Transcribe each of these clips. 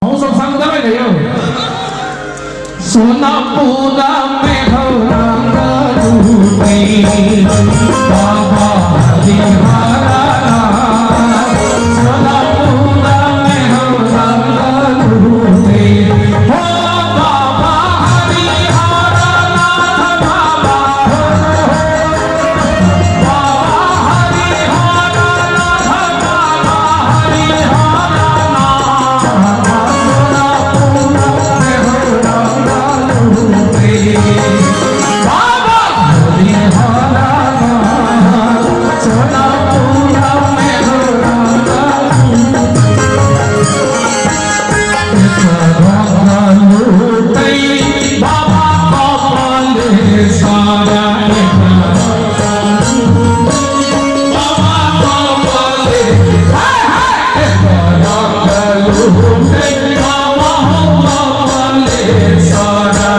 हम सब संग देवे नहीं हो सोना पूरा में हो रंग रूपी बाबा हरिहरा सोना पूरा में हो रंग रूपी हो बाबा हरिहरा नाथ बाबा हो बाबा हरिहरा नाथ बाबा हरिहरा नाथ सोना पूरा में हो रंग रूपी बाबा हरिहरा नाथ सोना पूरा में हो रंग रूपी बाबा कपाले सारा बाबा कपाले रूपी बाबा कपाले सारा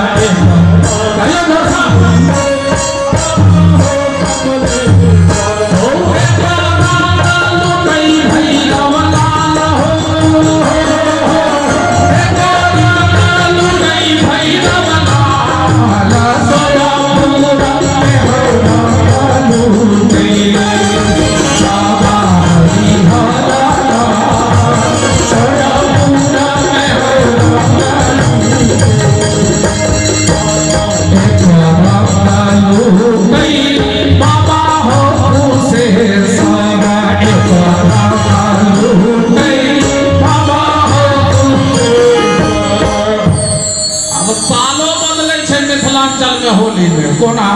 होली में कोना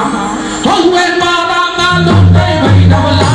हुए बाबा ना लुटे भैरवला